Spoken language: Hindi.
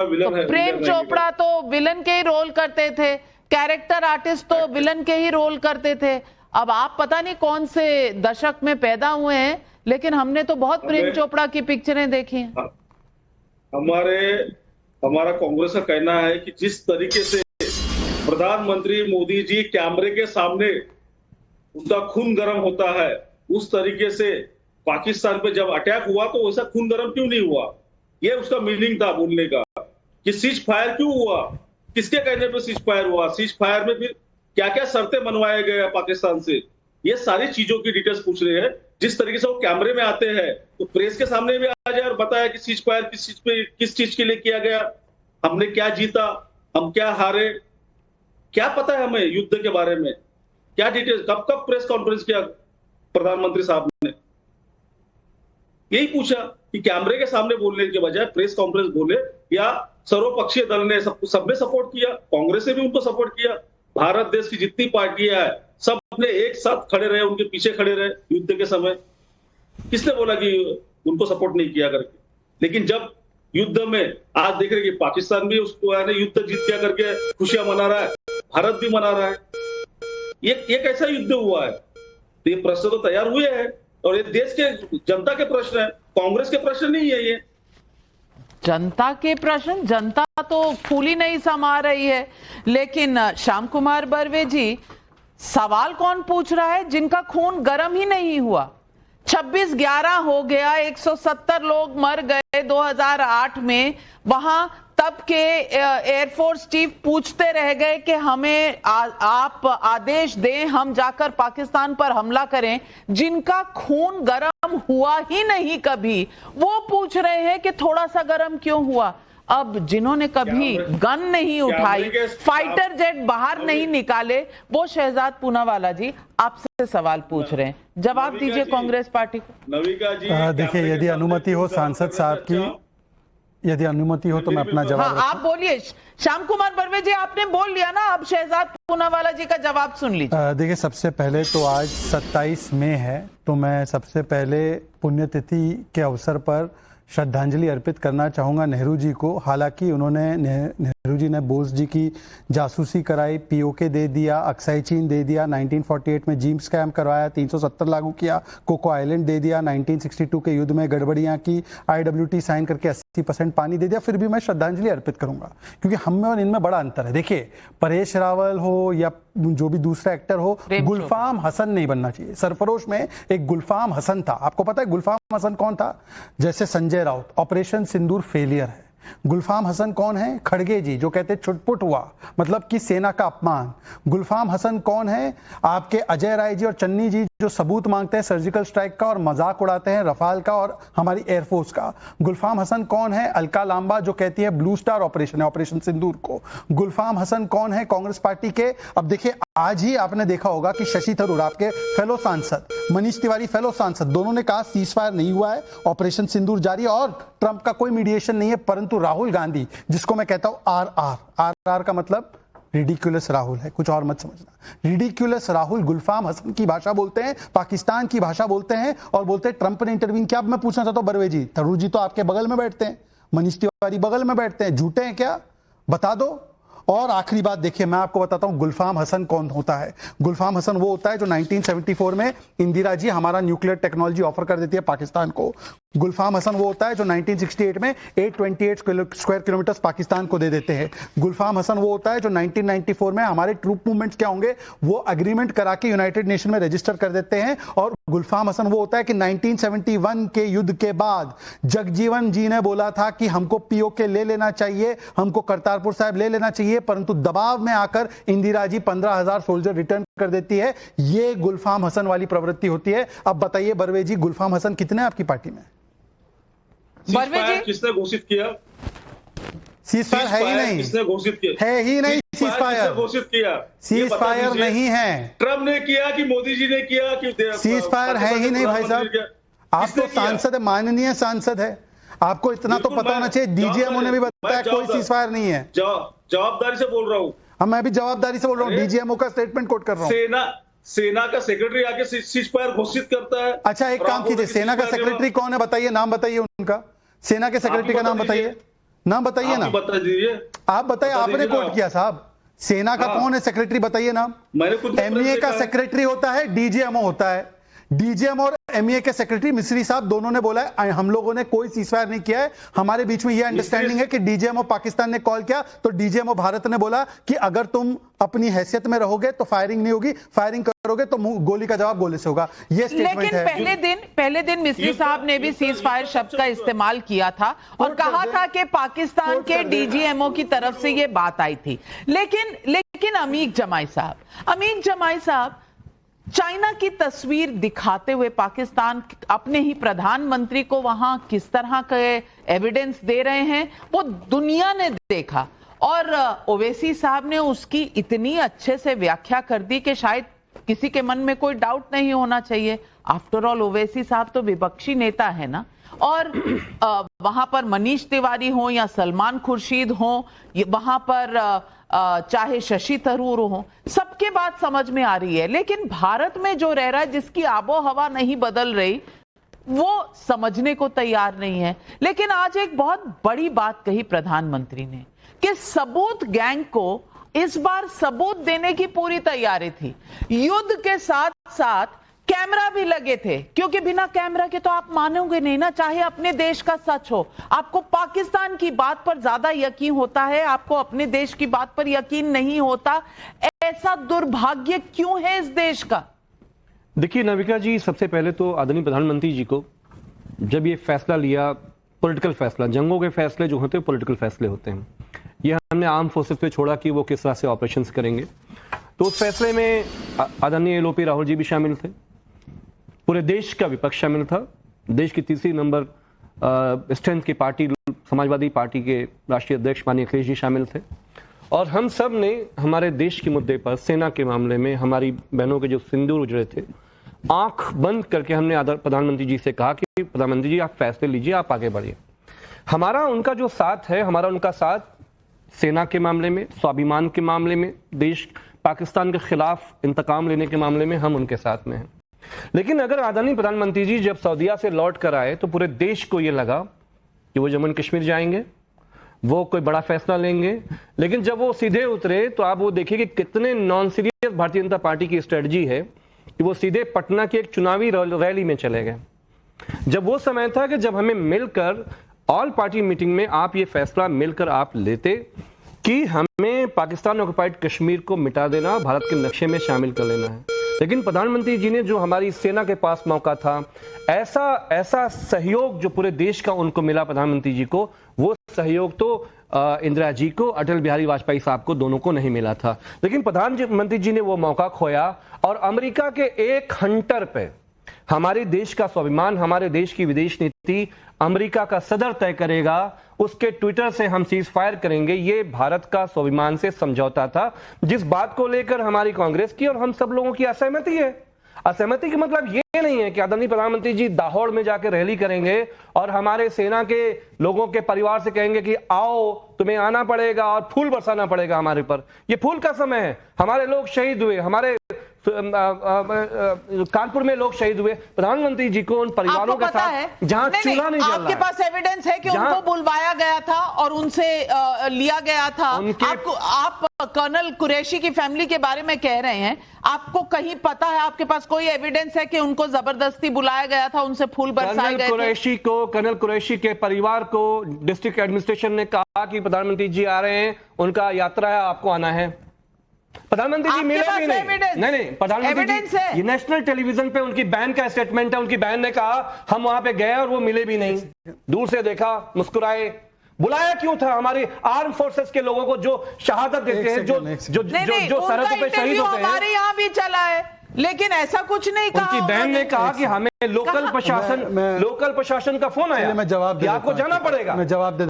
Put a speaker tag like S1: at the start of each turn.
S1: विलन है।
S2: प्रेम चोपड़ा तो विलन के ही रोल करते थे, कैरेक्टर आर्टिस्ट तो विलन के ही रोल करते थे। अब आप पता नहीं कौन से दशक में पैदा हुए हैं, लेकिन हमने तो बहुत प्रेम चोपड़ा की पिक्चरें देखी हैं।
S1: हमारा कांग्रेस का कहना है कि जिस तरीके से प्रधानमंत्री मोदी जी कैमरे के सामने उनका खून गर्म होता है, उस तरीके से पाकिस्तान पे जब अटैक हुआ तो वैसा खून गर्म क्यों नहीं हुआ? ये उसका मीनिंग था बोलने का कि सीज फायर क्यों हुआ, किसके कहने पे सीज फायर हुआ, सीज फायर में फिर क्या क्या शर्तें मनवाए गए पाकिस्तान से, ये सारी चीजों की डिटेल्स पूछ रहे हैं। जिस तरीके से वो कैमरे में आते हैं तो प्रेस के सामने भी आ जाए और बताया कि सीज फायर किस चीज के लिए किया गया, हमने क्या जीता, हम क्या हारे, क्या पता है हमें युद्ध के बारे में, क्या डिटेल्स, कब कब प्रेस कॉन्फ्रेंस किया प्रधानमंत्री साहब ने? यही पूछा कि कैमरे के सामने बोलने के बजाय प्रेस कॉन्फ्रेंस बोले, या सर्वपक्षीय दल ने सबने सपोर्ट किया, कांग्रेस ने भी उनको सपोर्ट किया, भारत देश की जितनी पार्टियां है सब अपने एक साथ खड़े रहे, उनके पीछे खड़े रहे युद्ध के समय। किसने बोला कि उनको सपोर्ट नहीं किया करके? लेकिन जब युद्ध में आज देख रहे कि पाकिस्तान भी उसको युद्ध जीत गया करके खुशियां मना रहा है, भारत भी मना रहा है, ये कैसा युद्ध हुआ है? तो ये प्रश्न तो तैयार हुए हैं और ये देश के जनता के प्रश्न है, कांग्रेस के प्रश्न नहीं है। ये
S2: जनता के प्रश्न, जनता तो फूली नहीं समा रही है। लेकिन श्याम कुमार बर्वे जी, सवाल कौन पूछ रहा है जिनका खून गर्म ही नहीं हुआ? 26/11 हो गया, 170 लोग मर गए 2008 में। वहां तब के एयरफोर्स चीफ पूछते रह गए कि हमें आप आदेश दें, हम जाकर पाकिस्तान पर हमला करें। जिनका खून गर्म हुआ ही नहीं कभी, वो पूछ रहे हैं कि थोड़ा सा गर्म क्यों हुआ। अब जिन्होंने कभी गन नहीं उठाई, फाइटर जेट बाहर नहीं निकाले, वो शहजाद पूनावाला जी आपसे सवाल पूछ रहे हैं, जवाब दीजिए कांग्रेस पार्टी को।
S1: नविका जी,
S3: देखिए, यदि अनुमति हो सांसद साहब की, यदि अनुमति हो तो मैं अपना जवाब।
S2: हाँ, आप बोलिए। श्याम कुमार बर्वे जी, आपने बोल लिया ना, अब शहजाद पूनावाला जी का जवाब सुन लीजिए।
S3: देखिए, सबसे पहले तो आज 27 मई है, तो मैं सबसे पहले पुण्यतिथि के अवसर पर श्रद्धांजलि अर्पित करना चाहूँगा नेहरू जी को। हालांकि उन्होंने, नेहरू जी ने बोस जी की जासूसी कराई, पीओके दे दिया, अक्साई चीन दे दिया, 1948 में जीम स्कैम करवाया, 370 लागू किया, कोको आइलैंड दे दिया, 1962 के युद्ध में गड़बड़ियाँ की, IWT साइन करके 80% पानी दे दिया। फिर भी मैं श्रद्धांजलि अर्पित करूंगा, क्योंकि हम में और इनमें बड़ा अंतर है। देखिए, परेश रावल हो या जो भी दूसरा एक्टर हो, गुलफाम हसन नहीं बनना चाहिए। सरफरोश में एक गुलफाम हसन था, आपको पता है गुलफाम हसन कौन था? जैसे संजय राउत, ऑपरेशन सिंदूर फेलियर है। गुलफाम हसन कौन है? खड़गे जी, जो कहते छुटपुट हुआ, मतलब कि सेना का अपमान। गुलफाम हसन कौन है? आपके अजय राय जी और चन्नी जी, जो सबूत मांगते हैं सर्जिकल स्ट्राइक का और मजाक उड़ाते हैं रफाल का और हमारी एयरफोर्स का। गुलफाम हसन कौन है? अलका लांबा, जो कहती है ब्लू स्टार ऑपरेशन है, ऑपरेशन सिंदूर को। गुलफाम हसन कौन है? कांग्रेस पार्टी के, अब देखिए, आज ही आपने देखा होगा कि शशि थरूर, आपके फेलो सांसद, मनीष तिवारी फेलो सांसद, दोनों ने कहा सीज फायर नहीं हुआ है, ऑपरेशन सिंदूर जारी है और ट्रंप का कोई मीडिएशन नहीं है। परंतु राहुल गांधी, जिसको मैं कहता हूं आर का मतलब रिडिक्यूलस राहुल है, कुछ और मत समझना। रिडिक्यूलस राहुल गुलफाम हसन की भाषा बोलते हैं, पाकिस्तान की भाषा बोलते हैं और बोलते हैं ट्रंप ने इंटरवीन किया। अब मैं पूछना चाहता हूं बर्वे जी, थरूर जी तो आपके बगल में बैठते हैं, मनीष तिवारी बगल में बैठते हैं, झूठे हैं क्या? बता दो। और आखिरी बात, देखिए, मैं आपको बताता हूं गुलफाम हसन कौन होता है। गुलफाम हसन वो होता है जो 1974 में इंदिरा जी हमारा न्यूक्लियर टेक्नोलॉजी ऑफर कर देती है पाकिस्तान को। गुलफाम हसन वो होता है जो 1968 में 828 स्क्वायर किलोमीटर पाकिस्तान को दे देते हैं। गुलफाम हसन वो होता है जो 1994 में हमारे ट्रूप मूवमेंट्स क्या होंगे वो अग्रीमेंट करा के यूनाइटेड नेशन में रजिस्टर कर देते हैं। और गुलफाम हसन वो होता है कि 1971 के युद्ध के बाद जगजीवन जी ने बोला था कि हमको पीओके ले लेना चाहिए, हमको करतारपुर साहिब ले लेना चाहिए, परंतु दबाव में आकर इंदिरा जी 15,000 सोल्जर रिटर्न कर देती है। ये गुलफाम हसन वाली प्रवृत्ति होती है। अब बताइए बर्वे जी, गुलफाम हसन कितने आपकी पार्टी में?
S2: बर्वे जी,
S1: किसने घोषित किया?
S3: सीज फायर है ही नहीं,
S1: किसने घोषित किया?
S3: है ही नहीं सीज फायर,
S1: घोषित किया?
S3: सीज फायर नहीं है।
S1: ट्रंप ने किया कि मोदी जी ने किया कि
S3: सीज फायर है ही नहीं भाई साहब। आप तो सांसद है, माननीय सांसद है, आपको इतना तो पता होना चाहिए। डीजीएमओ ने भी बताया कोई सीज फायर नहीं है।
S1: जवाबदारी से बोल रहा हूं।
S3: मैं भी जवाबदारी से बोल रहा हूँ, डीजीएमओ का स्टेटमेंट कोट कर रहा हूँ।
S1: सेना का सेक्रेटरी आके सीज फायर घोषित करता है।
S3: अच्छा, एक काम कीजिए, सेना का सेक्रेटरी कौन है बताइए, नाम बताइए उनका, सेना के सेक्रेटरी का नाम बताइए। नाम बताइए ना,
S1: आप ही बता दीजिए।
S3: आप बताइए,
S1: बता
S3: आपने
S1: दीजिए
S3: कोट
S1: ना।
S3: किया साहब। सेना का कौन है सेक्रेटरी, बताइए नाम।
S1: मैंने खुद
S3: एमईए का सेक्रेटरी होता है, डीजीएमओ होता है। डीजीएम और एमईए के सेक्रेटरी मिस्री साहब दोनों ने बोला है हम लोगों ने कोई सीजफायर नहीं किया है। हमारे बीच में यह अंडरस्टैंडिंग है कि डीजीएमओ पाकिस्तान ने कॉल किया तो डीजीएमओ भारत ने बोला कि अगर तुम अपनी हैसियत में रहोगे तो फायरिंग नहीं होगी, फायरिंग करोगे तो गोली का जवाब गोली से होगा। यह स्टेटमेंट है।
S2: पहले दिन मिस्री साहब ने भी सीज फायर शब्द का इस्तेमाल किया था और कहा था कि पाकिस्तान के डीजीएमओ की तरफ से यह बात आई थी। लेकिन अमीक जमाई साहब चाइना की तस्वीर दिखाते हुए पाकिस्तान अपने ही प्रधानमंत्री को वहां किस तरह के एविडेंस दे रहे हैं वो दुनिया ने देखा और ओवैसी साहब ने उसकी इतनी अच्छे से व्याख्या कर दी कि शायद किसी के मन में कोई डाउट नहीं होना चाहिए। आफ्टर ऑल ओवैसी साहब तो विपक्षी नेता है ना, और वहां पर मनीष तिवारी हो या सलमान खुर्शीद हो, वहां पर चाहे शशि थरूर हो, सबके बात समझ में आ रही है। लेकिन भारत में जो रह रहा है, जिसकी आबो हवा नहीं बदल रही, वो समझने को तैयार नहीं है। लेकिन आज एक बहुत बड़ी बात कही प्रधानमंत्री ने कि सबूत गैंग को इस बार सबूत देने की पूरी तैयारी थी। युद्ध के साथ साथ कैमरा भी लगे थे, क्योंकि बिना कैमरा के तो आप मानोगे नहीं ना, चाहे अपने देश का सच हो। आपको पाकिस्तान की बात पर ज्यादा यकीन होता है, आपको अपने देश की बात पर यकीन नहीं होता। ऐसा दुर्भाग्य क्यों है इस देश का?
S4: देखिए नाविका जी, सबसे पहले तो आदरणीय प्रधानमंत्री जी को जब ये फैसला लिया, पॉलिटिकल फैसला, जंगों के फैसले जो होते हैं पॉलिटिकल फैसले होते हैं, ये हमने आर्म फोर्सेस पे छोड़ा कि वो किस तरह से ऑपरेशन करेंगे। तो उस फैसले में आदरणीय एलओपी राहुल जी भी शामिल थे, पूरे देश का विपक्ष शामिल था, देश की तीसरी नंबर स्ट्रेंथ की पार्टी समाजवादी पार्टी के राष्ट्रीय अध्यक्ष माननीय अखिलेश जी शामिल थे, और हम सब ने हमारे देश के मुद्दे पर, सेना के मामले में, हमारी बहनों के जो सिंदूर उजड़े थे, आंख बंद करके हमने प्रधानमंत्री जी से कहा कि प्रधानमंत्री जी आप फैसले लीजिए, आप आगे बढ़िए। हमारा उनका जो साथ है, हमारा उनका साथ सेना के मामले में, स्वाभिमान के मामले में, देश पाकिस्तान के खिलाफ इंतकाम लेने के मामले में हम उनके साथ में हैं। लेकिन अगर आदरणीय प्रधानमंत्री जी जब सऊदीया से लौट कर आए तो पूरे देश को यह लगा कि वो जम्मू कश्मीर जाएंगे, वो कोई बड़ा फैसला लेंगे। लेकिन जब वो सीधे उतरे तो आप वो देखिए कि कितने non serious Bharatiya Janata party की स्ट्रेटजी है कि वो सीधे पटना की एक चुनावी रैली में चले गए। जब वो समय था कि जब हमें मिलकर ऑल पार्टी मीटिंग में आप ये फैसला मिलकर आप लेते कि हमें पाकिस्तान ऑक्युपाइड कश्मीर को मिटा देना, भारत के नक्शे में शामिल कर लेना है। लेकिन प्रधानमंत्री जी ने जो हमारी सेना के पास मौका था, ऐसा सहयोग जो पूरे देश का उनको मिला प्रधानमंत्री जी को, वो सहयोग तो इंदिरा जी को, अटल बिहारी वाजपेयी साहब को, दोनों को नहीं मिला था। लेकिन प्रधानमंत्री जी ने वो मौका खोया और अमेरिका के एक हंटर पे हमारे देश का स्वाभिमान, हमारे देश की विदेश नीति अमेरिका का सदर तय करेगा, उसके ट्विटर से हम सीज फायर करेंगे, ये भारत का स्वाभिमान से समझौता था, जिस बात को लेकर हमारी कांग्रेस की और हम सब लोगों की असहमति है। असहमति का मतलब ये नहीं है कि आदरणीय प्रधानमंत्री जी दाहोद में जाकर रैली करेंगे और हमारे सेना के लोगों के परिवार से कहेंगे कि आओ तुम्हें आना पड़ेगा और फूल बरसाना पड़ेगा हमारे पर। ये फूल का समय है, हमारे लोग शहीद हुए, हमारे कानपुर में लोग शहीद हुए। प्रधानमंत्री जी को उन परिवारों के साथ जहां चूल्हा नहीं जल रहा है,
S2: आपके पास एविडेंस है कि उनको बुलवाया गया था और उनसे लिया गया था। आप कर्नल कुरैशी की फैमिली के बारे में कह रहे हैं, आपको कहीं पता है, आपके पास कोई एविडेंस है कि उनको जबरदस्ती बुलाया गया था, उनसे फूल बरसाए गए थे?
S4: कर्नल कुरैशी के परिवार को डिस्ट्रिक्ट एडमिनिस्ट्रेशन ने कहा कि प्रधानमंत्री जी आ रहे हैं, उनका यात्रा है, आपको आना है। प्रधानमंत्री जी मिले भी नहीं, प्रधानमंत्री जी, ये नेशनल टेलीविजन पे उनकी बहन का स्टेटमेंट है, उनकी बहन ने कहा हम वहां पे गए और वो मिले भी नहीं, दूर से देखा, मुस्कुराए। बुलाया क्यों था? हमारी आर्म फोर्सेस के लोगों को जो शहादत देते हैं, जो सरहद पे शहीद होते हैं,
S2: हमारे यहाँ भी चला है, लेकिन ऐसा कुछ नहीं कहा।
S4: उनकी बहन ने कहा कि हमें लोकल प्रशासन का फोन आया,
S3: मैं जवाब
S4: आपको जाना पड़ेगा।
S3: मैं जवाब दे